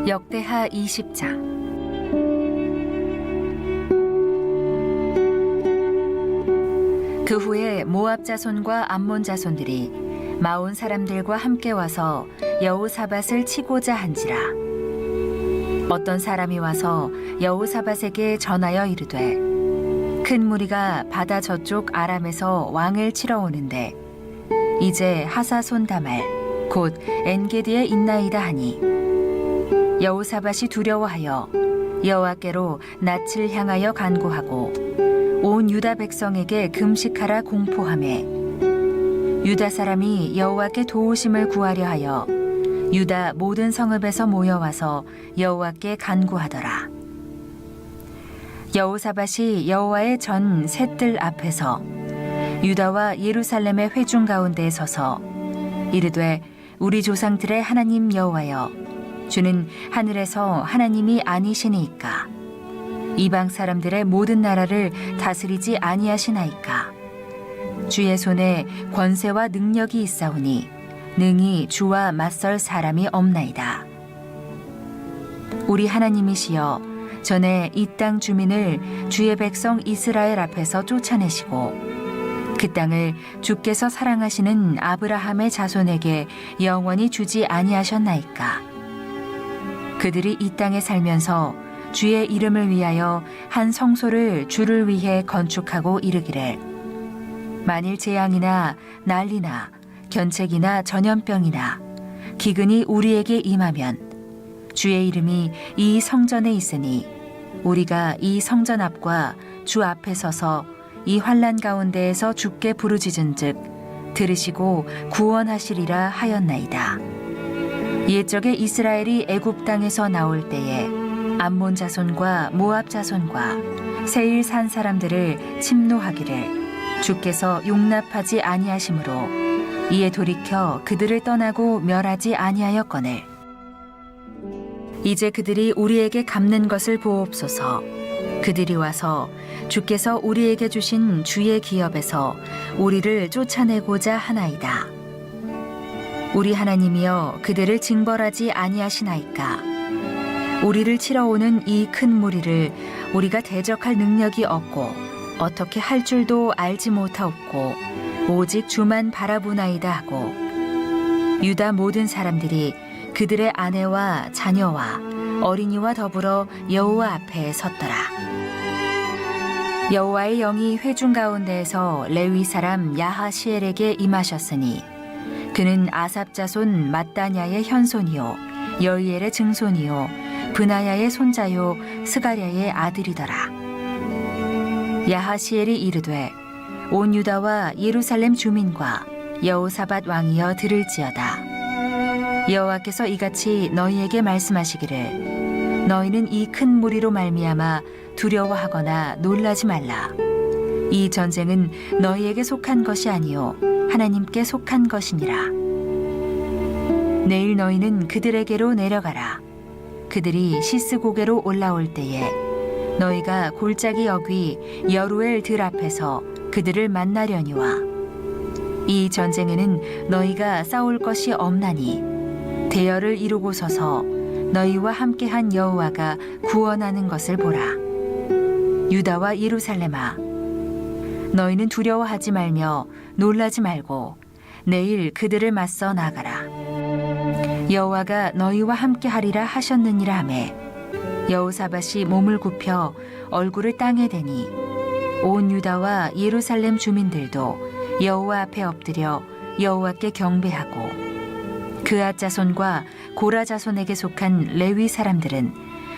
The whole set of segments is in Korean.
역대하 20장. 그 후에 모압 자손과 암몬 자손들이 마온 사람들과 함께 와서 여호사밧을 치고자 한지라. 어떤 사람이 와서 여호사밧에게 전하여 이르되, 큰 무리가 바다 저쪽 아람에서 왕을 치러 오는데 이제 하사손다말 곧 엔게디에 있나이다 하니, 여호사밧이 두려워하여 여호와께로 낯을 향하여 간구하고 온 유다 백성에게 금식하라 공포하매, 유다 사람이 여호와께 도우심을 구하려 하여 유다 모든 성읍에서 모여와서 여호와께 간구하더라. 여호사밧이 여호와의 전 셋들 앞에서 유다와 예루살렘의 회중 가운데에 서서 이르되, 우리 조상들의 하나님 여호와여, 주는 하늘에서 하나님이 아니시니이까? 이방 사람들의 모든 나라를 다스리지 아니하시나이까? 주의 손에 권세와 능력이 있사오니 능히 주와 맞설 사람이 없나이다. 우리 하나님이시여, 전에 이 땅 주민을 주의 백성 이스라엘 앞에서 쫓아내시고 그 땅을 주께서 사랑하시는 아브라함의 자손에게 영원히 주지 아니하셨나이까? 그들이 이 땅에 살면서 주의 이름을 위하여 한 성소를 주를 위해 건축하고 이르기를, 만일 재앙이나 난리나 견책이나 전염병이나 기근이 우리에게 임하면 주의 이름이 이 성전에 있으니 우리가 이 성전 앞과 주 앞에 서서 이 환난 가운데에서 주께 부르짖은즉 들으시고 구원하시리라 하였나이다. 옛적에 이스라엘이 애굽 땅에서 나올 때에 암몬 자손과 모압 자손과 세일 산 사람들을 침노하기를 주께서 용납하지 아니하심으로 이에 돌이켜 그들을 떠나고 멸하지 아니하였거늘, 이제 그들이 우리에게 갚는 것을 보옵소서. 그들이 와서 주께서 우리에게 주신 주의 기업에서 우리를 쫓아내고자 하나이다. 우리 하나님이여, 그들을 징벌하지 아니하시나이까? 우리를 치러 오는 이 큰 무리를 우리가 대적할 능력이 없고 어떻게 할 줄도 알지 못하옵고 오직 주만 바라보나이다 하고, 유다 모든 사람들이 그들의 아내와 자녀와 어린이와 더불어 여호와 앞에 섰더라. 여호와의 영이 회중 가운데에서 레위 사람 야하시엘에게 임하셨으니 그는 아삽 자손 맏다냐의 현손이요 여이엘의 증손이요 브나야의 손자요 스가랴의 아들이더라. 야하시엘이 이르되, 온 유다와 예루살렘 주민과 여호사밧 왕이여 들을지어다. 여호와께서 이같이 너희에게 말씀하시기를, 너희는 이 큰 무리로 말미암아 두려워하거나 놀라지 말라. 이 전쟁은 너희에게 속한 것이 아니요 하나님께 속한 것이니라. 내일 너희는 그들에게로 내려가라. 그들이 시스 고개로 올라올 때에 너희가 골짜기 어귀 여루엘 들 앞에서 그들을 만나려니와, 이 전쟁에는 너희가 싸울 것이 없나니 대열을 이루고 서서 너희와 함께한 여호와가 구원하는 것을 보라. 유다와 예루살렘아, 너희는 두려워하지 말며 놀라지 말고 내일 그들을 맞서 나가라. 여호와가 너희와 함께하리라 하셨느니라 하매, 여호사밧이 몸을 굽혀 얼굴을 땅에 대니 온 유다와 예루살렘 주민들도 여호와 앞에 엎드려 여호와께 경배하고, 그앗 자손과 고라 자손에게 속한 레위 사람들은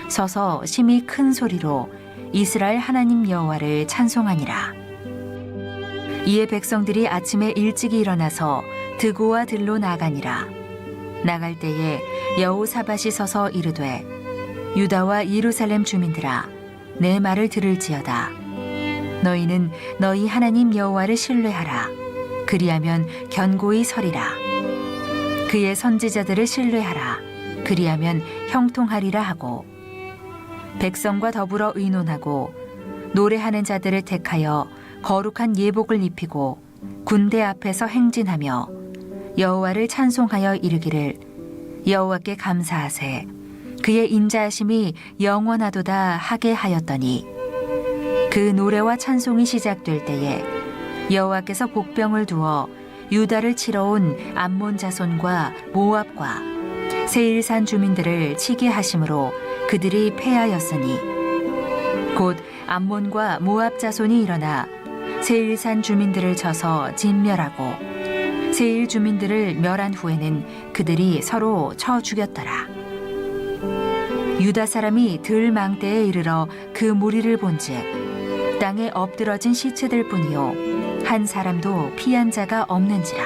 서서 심히 큰 소리로 이스라엘 하나님 여호와를 찬송하니라. 이에 백성들이 아침에 일찍이 일어나서 드고와 들로 나가니라. 나갈 때에 여호사밧이 서서 이르되, 유다와 예루살렘 주민들아, 내 말을 들을지어다. 너희는 너희 하나님 여호와를 신뢰하라. 그리하면 견고히 서리라. 그의 선지자들을 신뢰하라. 그리하면 형통하리라 하고, 백성과 더불어 의논하고 노래하는 자들을 택하여 거룩한 예복을 입히고 군대 앞에서 행진하며 여호와를 찬송하여 이르기를, 여호와께 감사하세. 그의 인자하심이 영원하도다 하게 하였더니 그 노래와 찬송이 시작될 때에 여호와께서 복병을 두어 유다를 치러 온 암몬 자손과 모압과 세일산 주민들을 치게 하심으로 그들이 패하였으니 곧 암몬과 모압 자손이 일어나 세일산 주민들을 쳐서 진멸하고 세일 주민들을 멸한 후에는 그들이 서로 쳐 죽였더라. 유다 사람이 들 망대에 이르러 그 무리를 본즉 땅에 엎드러진 시체들 뿐이요 한 사람도 피한 자가 없는지라.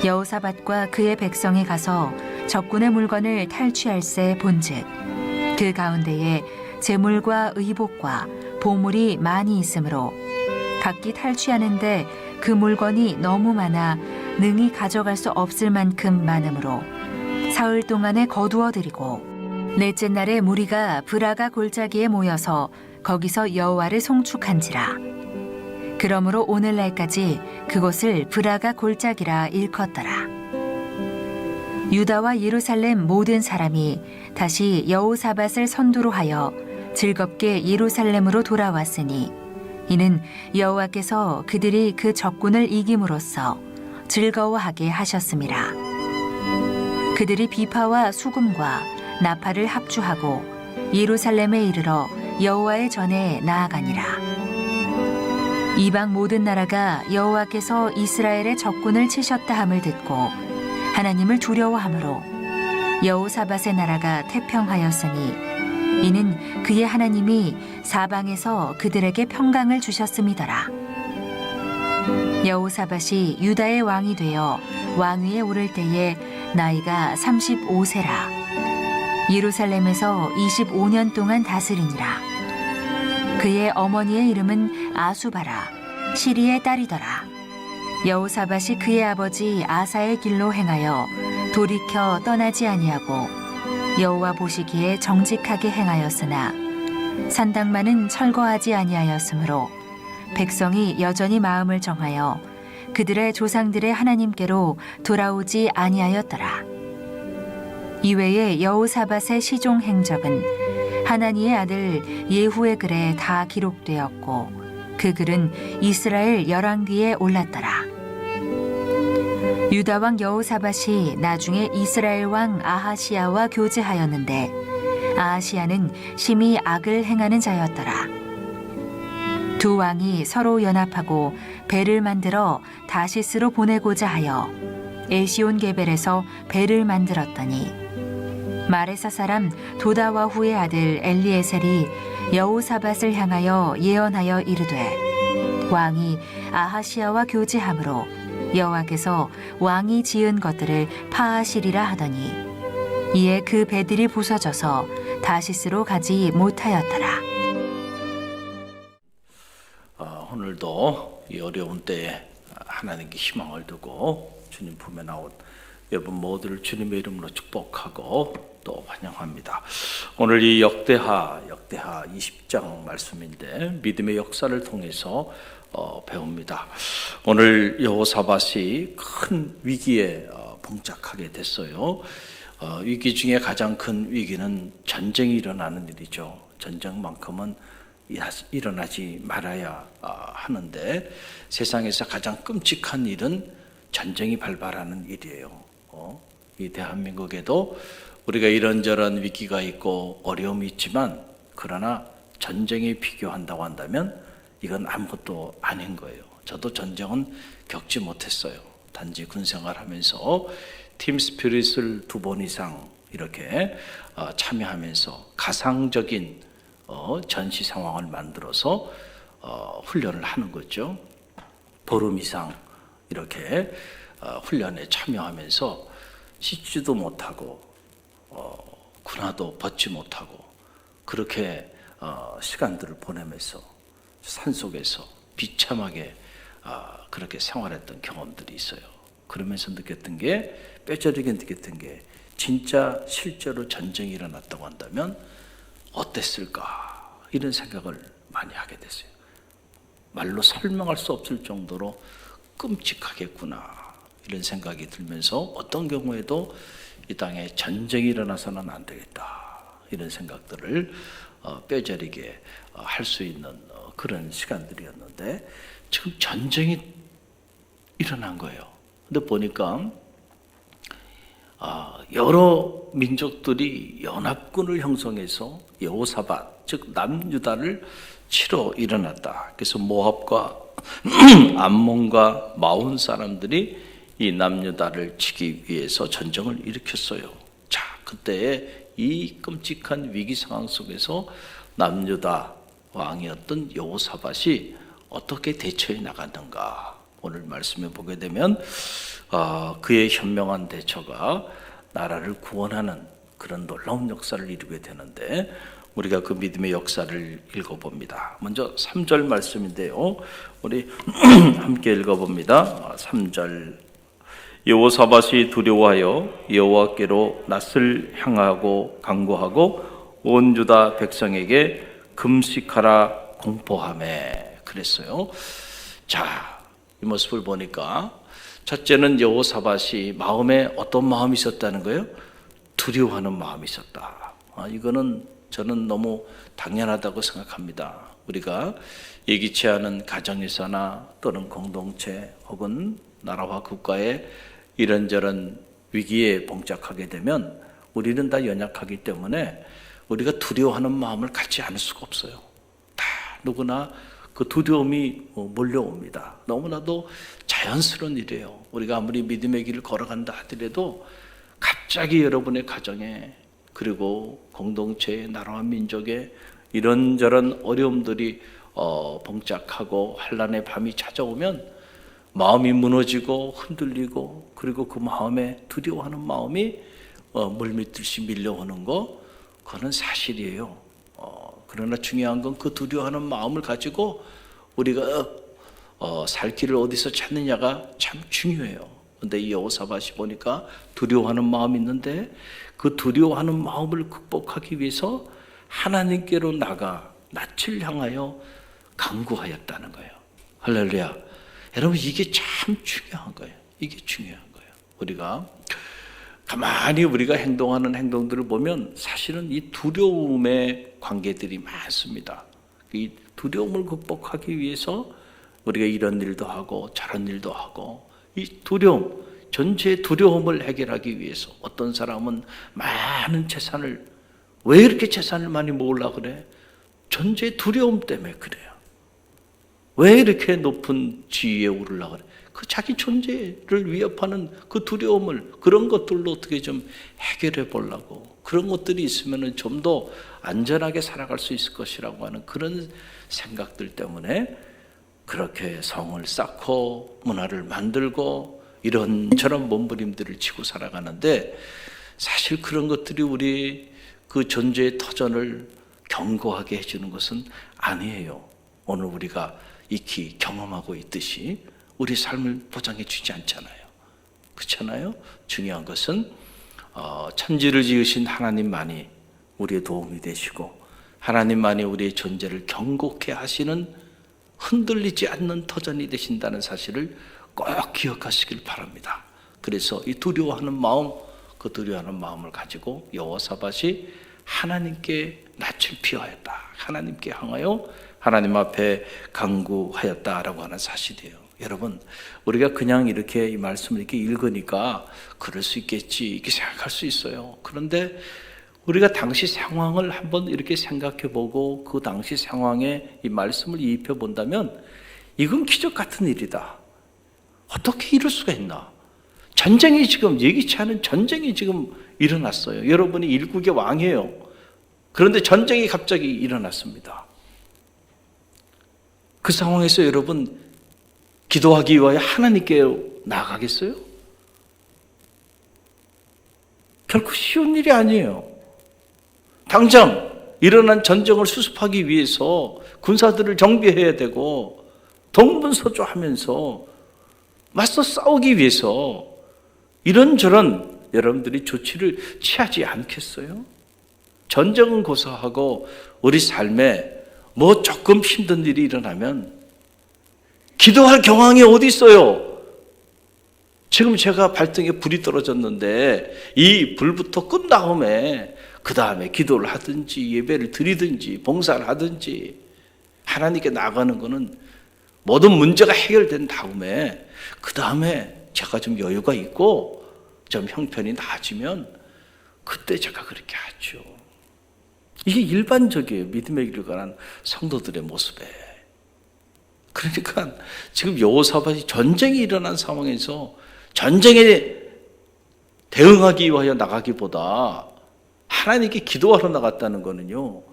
여호사밧과 그의 백성이 가서 적군의 물건을 탈취할세 본즉 그 가운데에 재물과 의복과 보물이 많이 있으므로 각기 탈취하는데 그 물건이 너무 많아 능히 가져갈 수 없을 만큼 많으므로 사흘 동안에 거두어들이고 넷째 날에 무리가 브라가 골짜기에 모여서 거기서 여호와를 송축한지라. 그러므로 오늘날까지 그곳을 브라가 골짜기라 일컫더라. 유다와 예루살렘 모든 사람이 다시 여호사밧을 선두로 하여 즐겁게 예루살렘으로 돌아왔으니 이는 여호와께서 그들이 그 적군을 이김으로써 즐거워하게 하셨음이라. 그들이 비파와 수금과 나팔을 합주하고 예루살렘에 이르러 여호와의 전에 나아가니라. 이방 모든 나라가 여호와께서 이스라엘의 적군을 치셨다 함을 듣고 하나님을 두려워하므로 여호사밧의 나라가 태평하였으니 이는 그의 하나님이 사방에서 그들에게 평강을 주셨음이더라. 여호사밧이 유다의 왕이 되어 왕위에 오를 때에 나이가 35세라. 예루살렘에서 25년 동안 다스리니라. 그의 어머니의 이름은 아수바라, 시리의 딸이더라. 여호사밧이 그의 아버지 아사의 길로 행하여 돌이켜 떠나지 아니하고 여호와 보시기에 정직하게 행하였으나 산당만은 철거하지 아니하였으므로 백성이 여전히 마음을 정하여 그들의 조상들의 하나님께로 돌아오지 아니하였더라. 이외에 여호사밧의 시종 행적은 하나니의 아들 예후의 글에 다 기록되었고 그 글은 이스라엘 열왕기에 올랐더라. 유다 왕 여호사밧이 나중에 이스라엘 왕 아하시야와 교제하였는데 아하시야는 심히 악을 행하는 자였더라. 두 왕이 서로 연합하고 배를 만들어 다시스로 보내고자 하여 에시온 게벨에서 배를 만들었더니 마레사 사람 도다와후의 아들 엘리에셀이 여호사밧을 향하여 예언하여 이르되 왕이 아하시야와 교제함으로 여호와께서 왕이 지은 것들을 파하시리라 하더니 이에 그 배들이 부서져서 다시스로 가지 못하였더라. 오늘도 이 어려운 때에 하나님께 희망을 두고 주님 품에 나온 여러분 모두를 주님의 이름으로 축복하고 또 환영합니다. 오늘 이 역대하 20장 말씀인데 믿음의 역사를 통해서 배웁니다. 오늘 여호사밧이 큰 위기에 봉착하게 됐어요. 위기 중에 가장 큰 위기는 전쟁이 일어나는 일이죠. 전쟁만큼은 일어나지 말아야 하는데 세상에서 가장 끔찍한 일은 전쟁이 발발하는 일이에요. 이 대한민국에도 우리가 이런저런 위기가 있고 어려움이 있지만 그러나 전쟁에 비교한다고 한다면 이건 아무것도 아닌 거예요. 저도 전쟁은 겪지 못했어요. 단지 군생활하면서 팀 스피릿을 2번 이상 이렇게 참여하면서 가상적인 전시 상황을 만들어서 훈련을 하는 거죠. 보름 이상 이렇게 훈련에 참여하면서 씻지도 못하고 군화도 벗지 못하고 그렇게 시간들을 보내면서 산속에서 비참하게 그렇게 생활했던 경험들이 있어요. 그러면서 느꼈던 게 뼈저리게 느꼈던 게 진짜 실제로 전쟁이 일어났다고 한다면 어땠을까 이런 생각을 많이 하게 됐어요. 말로 설명할 수 없을 정도로 끔찍하겠구나 이런 생각이 들면서 어떤 경우에도 이 땅에 전쟁이 일어나서는 안 되겠다. 이런 생각들을 뼈저리게 할 수 있는 그런 시간들이었는데 지금 전쟁이 일어난 거예요. 근데 보니까 여러 민족들이 연합군을 형성해서 여호사밧, 즉 남유다를 치러 일어났다. 그래서 모압과 암몬과 마온 사람들이 이 남유다를 치기 위해서 전쟁을 일으켰어요. 자, 그때에 이 끔찍한 위기 상황 속에서 남유다 왕이었던 여호사밧이 어떻게 대처해 나갔는가? 오늘 말씀에 보게 되면 그의 현명한 대처가 나라를 구원하는 그런 놀라운 역사를 이루게 되는데 우리가 그 믿음의 역사를 읽어봅니다. 먼저 3절 말씀인데요. 우리 함께 읽어봅니다. 3절 여호사밧이 두려워하여 여호와께로 낯을 향하고 간구하고 온 유다 백성에게 금식하라 공포하매 그랬어요. 자, 이 모습을 보니까 첫째는 여호사밧이 마음에 어떤 마음이 있었다는 거예요? 두려워하는 마음이 있었다. 이거는 저는 너무 당연하다고 생각합니다. 우리가 예기치 않은 가정에서나 또는 공동체 혹은 나라와 국가의 이런저런 위기에 봉착하게 되면 우리는 다 연약하기 때문에 우리가 두려워하는 마음을 갖지 않을 수가 없어요. 다 누구나 그 두려움이 몰려옵니다. 너무나도 자연스러운 일이에요. 우리가 아무리 믿음의 길을 걸어간다 하더라도 갑자기 여러분의 가정에 그리고 공동체의 나라와 민족에 이런저런 어려움들이 봉착하고 환난의 밤이 찾아오면 마음이 무너지고 흔들리고 그리고 그 마음에 두려워하는 마음이 물밀듯이 밀려오는 거 그거는 사실이에요. 그러나 중요한 건 그 두려워하는 마음을 가지고 우리가 살 길을 어디서 찾느냐가 참 중요해요. 근데 이 여호사밧이 보니까 두려워하는 마음이 있는데 그 두려워하는 마음을 극복하기 위해서 하나님께로 나가 낯을 향하여 간구하였다는 거예요. 할렐루야. 여러분 이게 참 중요한 거예요. 이게 중요한 거예요. 우리가 가만히 우리가 행동하는 행동들을 보면 사실은 이 두려움의 관계들이 많습니다. 이 두려움을 극복하기 위해서 우리가 이런 일도 하고 저런 일도 하고 이 두려움, 전체의 두려움을 해결하기 위해서 어떤 사람은 많은 재산을 왜 이렇게 재산을 많이 모으려고 그래? 전체의 두려움 때문에 그래요. 왜 이렇게 높은 지위에 오르려고 그래? 그 자기 존재를 위협하는 그 두려움을 그런 것들로 어떻게 좀 해결해 보려고 그런 것들이 있으면 좀 더 안전하게 살아갈 수 있을 것이라고 하는 그런 생각들 때문에 그렇게 성을 쌓고 문화를 만들고 이런저런 몸부림들을 치고 살아가는데 사실 그런 것들이 우리 그 존재의 터전을 견고하게 해주는 것은 아니에요. 오늘 우리가 익히 경험하고 있듯이 우리 삶을 보장해 주지 않잖아요. 그렇잖아요? 중요한 것은 천지를 지으신 하나님만이 우리의 도움이 되시고 하나님만이 우리의 존재를 견고케 하시는 흔들리지 않는 터전이 되신다는 사실을 꼭 기억하시길 바랍니다. 그래서 이 두려워하는 마음, 그 두려워하는 마음을 가지고 여호사밧이 하나님께 낯을 피하였다. 하나님께 향하여 하나님 앞에 간구하였다라고 하는 사실이에요. 여러분, 우리가 그냥 이렇게 이 말씀을 이렇게 읽으니까 그럴 수 있겠지 이렇게 생각할 수 있어요. 그런데 우리가 당시 상황을 한번 이렇게 생각해보고 그 당시 상황에 이 말씀을 이입해 본다면 이건 기적 같은 일이다. 어떻게 이럴 수가 있나? 전쟁이 지금 예기치 않은 전쟁이 지금 일어났어요. 여러분이 일국의 왕이에요. 그런데 전쟁이 갑자기 일어났습니다. 그 상황에서 여러분 기도하기 위하여 하나님께 나아가겠어요? 결코 쉬운 일이 아니에요. 당장 일어난 전쟁을 수습하기 위해서 군사들을 정비해야 되고 동분서주하면서 맞서 싸우기 위해서 이런저런 여러분들이 조치를 취하지 않겠어요? 전쟁은 고사하고 우리 삶에 뭐 조금 힘든 일이 일어나면 기도할 경황이 어디 있어요? 지금 제가 발등에 불이 떨어졌는데 이 불부터 끈 다음에 그 다음에 기도를 하든지 예배를 드리든지 봉사를 하든지 하나님께 나가는 거는 모든 문제가 해결된 다음에 그 다음에 제가 좀 여유가 있고 좀 형편이 나아지면 그때 제가 그렇게 하죠. 이게 일반적이에요. 믿음의 길을 가는 성도들의 모습에. 그러니까 지금 여호사밧이 전쟁이 일어난 상황에서 전쟁에 대응하기 위하여 나가기보다 하나님께 기도하러 나갔다는 거는요,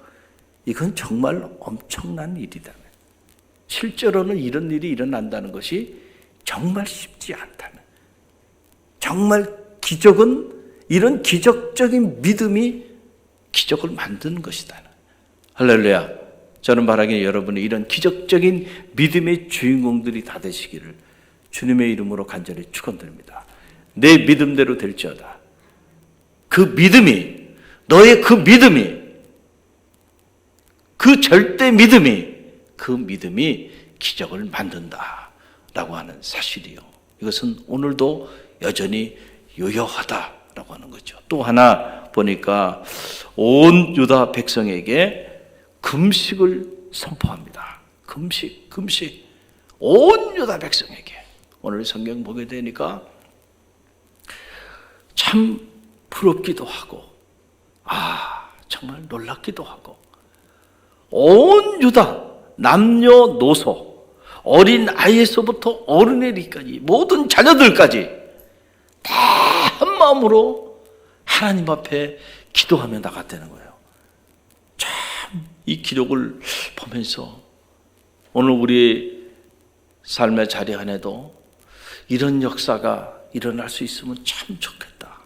이건 정말 엄청난 일이다. 실제로는 이런 일이 일어난다는 것이 정말 쉽지 않다는, 정말 기적은 이런 기적적인 믿음이 기적을 만드는 것이다. 할렐루야. 저는 바라기에 여러분이 이런 기적적인 믿음의 주인공들이 다 되시기를 주님의 이름으로 간절히 축원드립니다. 내 믿음대로 될지어다. 그 믿음이, 너의 그 믿음이, 그 절대 믿음이, 그 믿음이 기적을 만든다라고 하는 사실이요. 이것은 오늘도 여전히 유효하다라고 하는 거죠. 또 하나 보니까 온 유다 백성에게 금식을 선포합니다. 금식. 온 유다 백성에게. 오늘 성경 보게 되니까 참 부럽기도 하고, 정말 놀랍기도 하고, 온 유다 남녀노소 어린 아이에서부터 어른에 이르기까지 모든 자녀들까지 다 한마음으로 하나님 앞에 기도하며 나갔다는 거예요. 참 이 기록을 보면서 오늘 우리 삶의 자리 안에도 이런 역사가 일어날 수 있으면 참 좋겠다.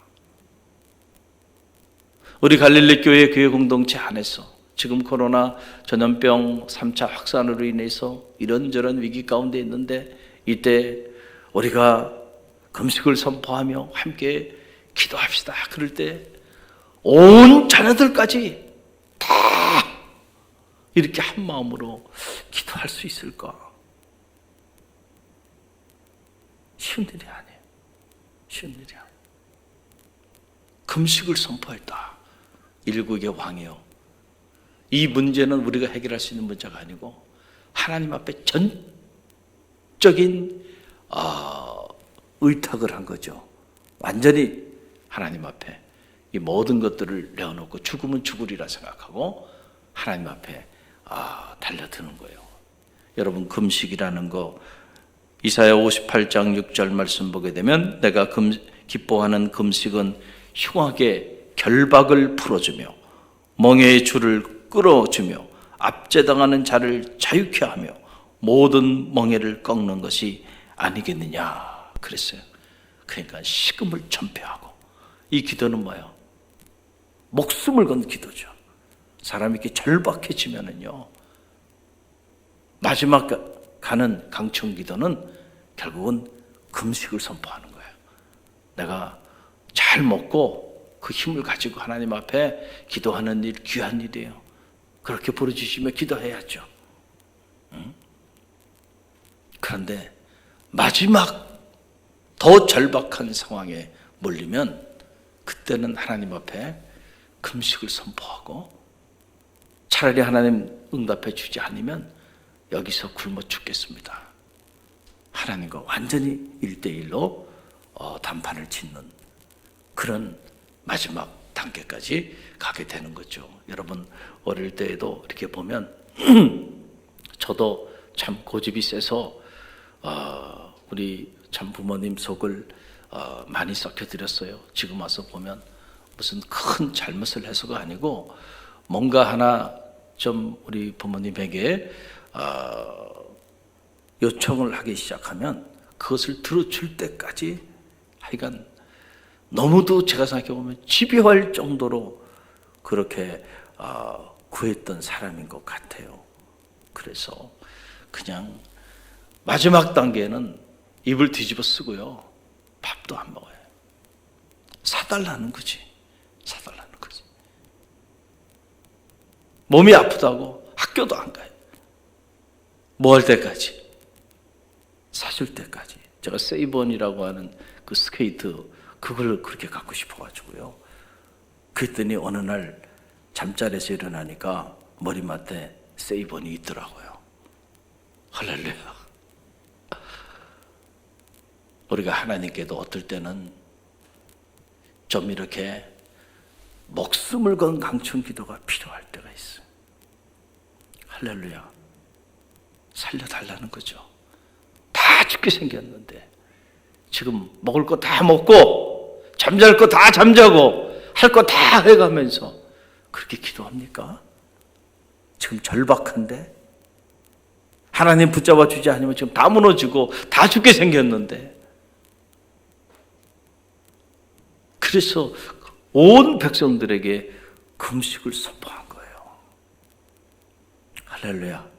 우리 갈릴리 교회 공동체 안에서 지금 코로나 전염병 3차 확산으로 인해서 이런저런 위기 가운데 있는데, 이때 우리가 금식을 선포하며 함께 기도합시다. 그럴 때 온 자녀들까지 다 이렇게 한 마음으로 기도할 수 있을까? 쉬운 일이 아니에요. 쉬운 일이 아니에요. 금식을 선포했다. 일국의 왕이요. 이 문제는 우리가 해결할 수 있는 문제가 아니고 하나님 앞에 전적인 의탁을 한 거죠. 완전히 하나님 앞에 이 모든 것들을 내어놓고 죽으면 죽으리라 생각하고 하나님 앞에 달려드는 거예요. 여러분, 금식이라는 거 이사야 58장 6절 말씀 보게 되면 내가 기뻐하는 금식은 흉하게 결박을 풀어주며 멍에의 줄을 끌어주며 압제당하는 자를 자유케 하며 모든 멍에를 꺾는 것이 아니겠느냐 그랬어요. 그러니까 식음을 전폐하고, 이 기도는 뭐예요? 목숨을 건 기도죠. 사람이 이렇게 절박해지면은요, 마지막 가는 강청 기도는 결국은 금식을 선포하는 거예요. 내가 잘 먹고 그 힘을 가지고 하나님 앞에 기도하는 일 귀한 일이에요. 그렇게 부르짖으며 기도해야죠. 그런데 마지막 더 절박한 상황에 몰리면 그때는 하나님 앞에 금식을 선포하고, 차라리 하나님 응답해 주지 않으면 여기서 굶어 죽겠습니다. 하나님과 완전히 1대1로 단판을 짓는 그런 마지막 단계까지 가게 되는 거죠. 여러분, 어릴 때에도 이렇게 보면 저도 참 고집이 세서 우리 참 부모님 속을 많이 썩혀드렸어요. 지금 와서 보면 무슨 큰 잘못을 해서가 아니고 뭔가 하나 좀 우리 부모님에게 요청을 하기 시작하면 그것을 들어줄 때까지 하여간 너무도 제가 생각해보면 집요할 정도로 그렇게 구했던 사람인 것 같아요. 그래서 그냥 마지막 단계는 입을 뒤집어 쓰고요, 밥도 안 먹어요. 사달라는 거지. 사달라는 거지. 몸이 아프다고 학교도 안 가요. 뭐 할 때까지? 사줄 때까지. 제가 세이번이라고 하는 그 스케이트 그걸 그렇게 갖고 싶어가지고요. 그랬더니 어느 날 잠자리에서 일어나니까 머리맡에 세이번이 있더라고요. 할렐루야. 우리가 하나님께도 어떨 때는 좀 이렇게 목숨을 건 강충 기도가 필요할 때가 있어요. 할렐루야. 살려달라는 거죠. 다 죽게 생겼는데 지금 먹을 거 다 먹고 잠잘 거 다 잠자고 할 거 다 해가면서 그렇게 기도합니까? 지금 절박한데 하나님 붙잡아 주지 않으면 지금 다 무너지고 다 죽게 생겼는데, 그래서 온 백성들에게 금식을 선포한 거예요. 할렐루야.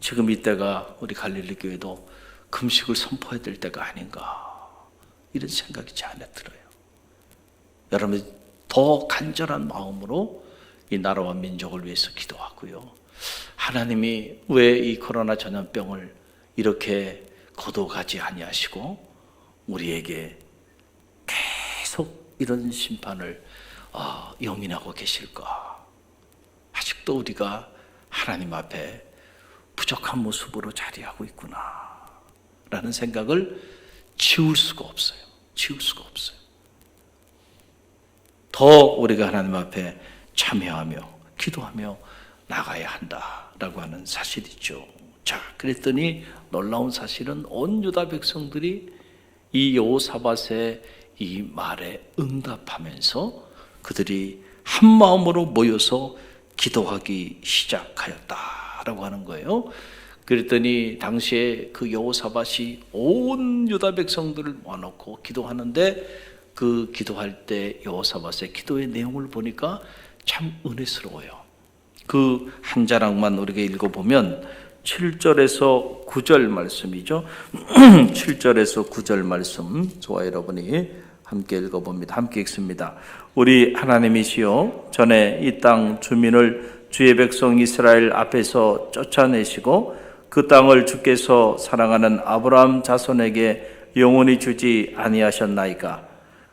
지금 이때가 우리 갈릴리 교회도 금식을 선포해야 될 때가 아닌가, 이런 생각이 제 안에 들어요. 여러분 더 간절한 마음으로 이 나라와 민족을 위해서 기도하고요. 하나님이 왜 이 코로나 전염병을 이렇게 거둬가지 아니하시고 우리에게 계속 이런 심판을 용인하고 계실까? 아직도 우리가 하나님 앞에 부족한 모습으로 자리하고 있구나 라는 생각을 지울 수가 없어요. 지울 수가 없어요. 더 우리가 하나님 앞에 참여하며 기도하며 나가야 한다라고 하는 사실이죠. 자, 그랬더니 놀라운 사실은 온 유다 백성들이 이 여호사밧의 이 말에 응답하면서 그들이 한 마음으로 모여서 기도하기 시작하였다라고 하는 거예요. 그랬더니 당시에 그 여호사밧이 온 유다 백성들을 모아놓고 기도하는데, 그 기도할 때 여호사밧의 기도의 내용을 보니까 참 은혜스러워요. 그 한 자락만 우리가 읽어보면 7절에서 9절 말씀이죠. 7절에서 9절 말씀 저와 여러분이 함께 읽어봅니다. 함께 읽습니다. 우리 하나님이시여, 전에 이 땅 주민을 주의 백성 이스라엘 앞에서 쫓아내시고 그 땅을 주께서 사랑하는 아브라함 자손에게 영원히 주지 아니하셨나이까.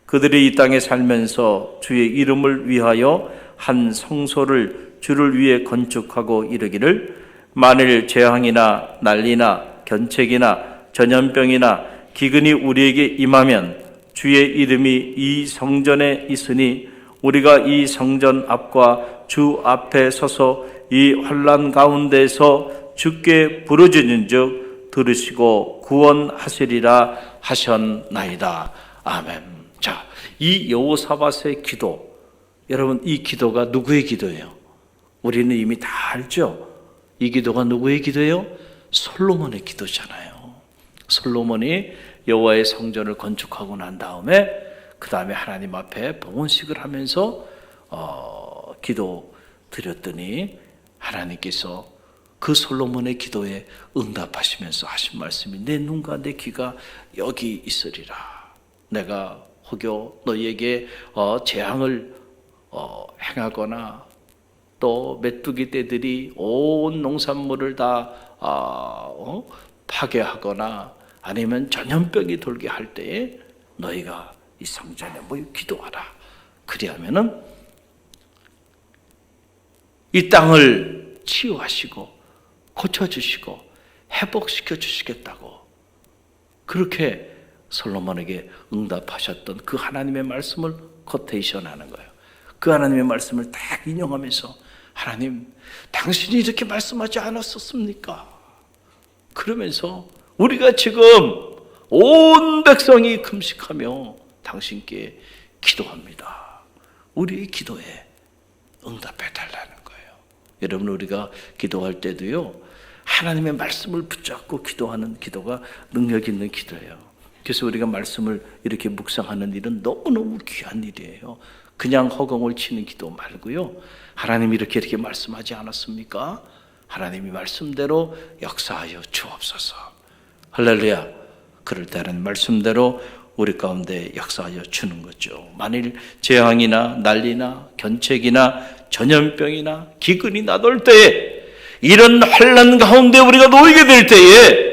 그들이 이 땅에 살면서 주의 이름을 위하여 한 성소를 주를 위해 건축하고 이르기를, 만일 재앙이나 난리나 견책이나 전염병이나 기근이 우리에게 임하면 주의 이름이 이 성전에 있으니 우리가 이 성전 앞과 주 앞에 서서 이 환난 가운데서 주께 부르짖은즉 들으시고 구원하시리라 하셨나이다. 아멘. 자, 이 여호사밧의 기도, 여러분 이 기도가 누구의 기도예요? 우리는 이미 다 알죠. 이 기도가 누구의 기도예요? 솔로몬의 기도잖아요. 솔로몬이 여호와의 성전을 건축하고 난 다음에 그 다음에 하나님 앞에 봉헌식을 하면서 기도 드렸더니 하나님께서 그 솔로몬의 기도에 응답하시면서 하신 말씀이, 내 눈과 내 귀가 여기 있으리라. 내가 혹여 너희에게 재앙을 행하거나 또 메뚜기 떼들이 온 농산물을 다 파괴하거나 아니면 전염병이 돌게 할 때에 너희가 이 성전에 모여 기도하라. 그리하면은 이 땅을 치유하시고 고쳐주시고 회복시켜 주시겠다고 그렇게 솔로몬에게 응답하셨던 그 하나님의 말씀을 코테이션하는 거예요. 그 하나님의 말씀을 딱 인용하면서, 하나님 당신이 이렇게 말씀하지 않았었습니까? 그러면서 우리가 지금 온 백성이 금식하며 당신께 기도합니다. 우리의 기도에 응답해 달라는 거예요. 여러분 우리가 기도할 때도요, 하나님의 말씀을 붙잡고 기도하는 기도가 능력 있는 기도예요. 그래서 우리가 말씀을 이렇게 묵상하는 일은 너무너무 귀한 일이에요. 그냥 허공을 치는 기도 말고요, 하나님이 이렇게 말씀하지 않았습니까? 하나님이 말씀대로 역사하여 주옵소서. 할렐루야. 그럴 때 하나님 말씀대로 우리 가운데 역사하여 주는 거죠. 만일 재앙이나 난리나 견책이나 전염병이나 기근이 나돌 때에, 이런 환난 가운데 우리가 놓이게 될 때에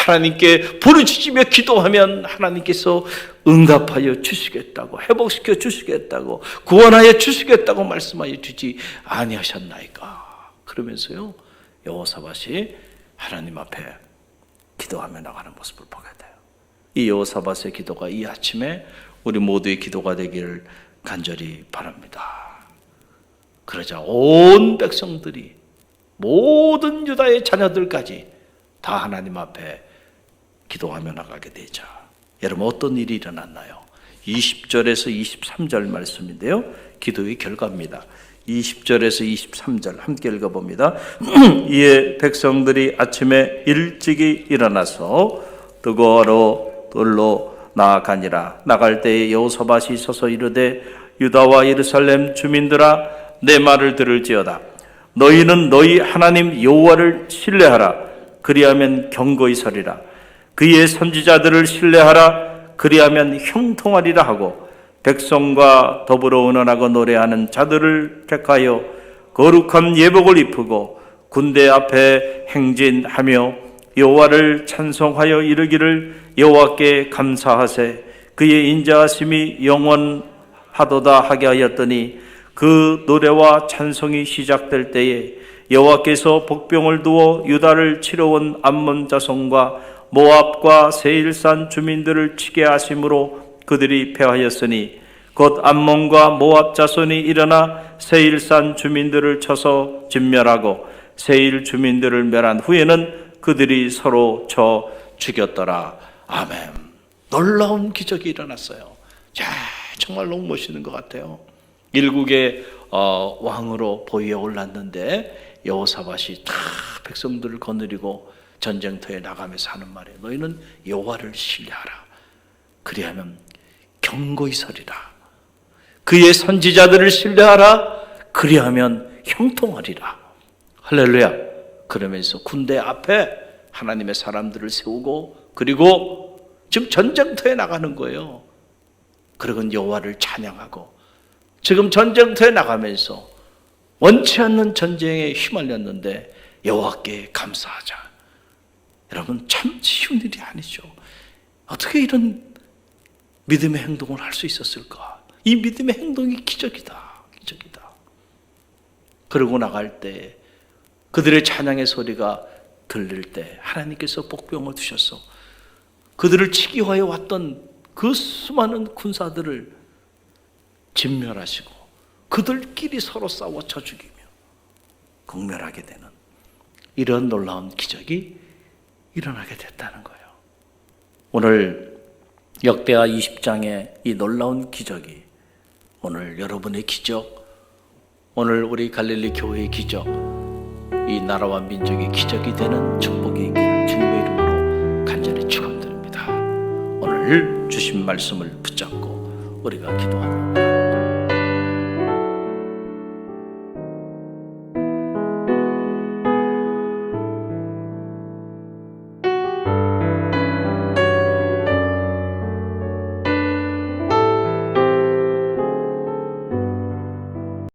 하나님께 부르짖으며 기도하면 하나님께서 응답하여 주시겠다고, 회복시켜 주시겠다고, 구원하여 주시겠다고 말씀하여 주지 아니하셨나이까. 그러면서요, 여호사밧이 하나님 앞에 기도하며 나가는 모습을 보게 돼요. 이 여호사밧의 기도가 이 아침에 우리 모두의 기도가 되기를 간절히 바랍니다. 그러자 온 백성들이, 모든 유다의 자녀들까지 다 하나님 앞에 기도하며 나가게 되죠. 여러분, 어떤 일이 일어났나요? 20절에서 23절 말씀인데요, 기도의 결과입니다. 20절에서 23절 함께 읽어봅니다. 이에 백성들이 아침에 일찍이 일어나서 드고아로 돌로 나아가니라. 나갈 때에 여호사밧이 서서 이르되 유다와 예루살렘 주민들아, 내 말을 들을지어다. 너희는 너희 하나님 여호와를 신뢰하라. 그리하면 경고히 서리라. 그의 선지자들을 신뢰하라. 그리하면 형통하리라 하고, 백성과 더불어 의논하고 노래하는 자들을 택하여 거룩한 예복을 입히고 군대 앞에 행진하며 여호와를 찬송하여 이르기를 여호와께 감사하세. 그의 인자하심이 영원하도다 하게 하였더니, 그 노래와 찬송이 시작될 때에 여호와께서 복병을 두어 유다를 치러온 암몬 자손과 모압과 세일산 주민들을 치게 하심으로 그들이 패하였으니, 곧 암몬과 모압 자손이 일어나 세일산 주민들을 쳐서 진멸하고 세일 주민들을 멸한 후에는 그들이 서로 쳐 죽였더라. 아멘. 놀라운 기적이 일어났어요. 자, 정말 너무 멋있는 것 같아요. 일국의 왕으로 보위에 올랐는데 여호사밧이 다 백성들을 거느리고 전쟁터에 나가면서 하는 말이에요. 너희는 여호와를 신뢰하라. 그리하면 경고히 서리라. 그의 선지자들을 신뢰하라. 그리하면 형통하리라. 할렐루야. 그러면서 군대 앞에 하나님의 사람들을 세우고, 그리고 지금 전쟁터에 나가는 거예요. 그리고 여호와를 찬양하고, 지금 전쟁터에 나가면서 원치 않는 전쟁에 휘말렸는데 여호와께 감사하자. 여러분, 참 쉬운 일이 아니죠. 어떻게 이런 믿음의 행동을 할 수 있었을까? 이 믿음의 행동이 기적이다. 기적이다. 그러고 나갈 때, 그들의 찬양의 소리가 들릴 때 하나님께서 복병을 두셔서 그들을 치기 위하여 왔던 그 수많은 군사들을 진멸하시고 그들끼리 서로 싸워 쳐 죽이며 공멸하게 되는 이런 놀라운 기적이 일어나게 됐다는 거예요. 오늘 역대하 20장의 이 놀라운 기적이 오늘 여러분의 기적, 오늘 우리 갈릴리 교회의 기적, 이 나라와 민족의 기적이 되는 축복이 있기를 주님의 이름으로 간절히 축원드립니다. 오늘 주신 말씀을 붙잡고 우리가 기도합니다.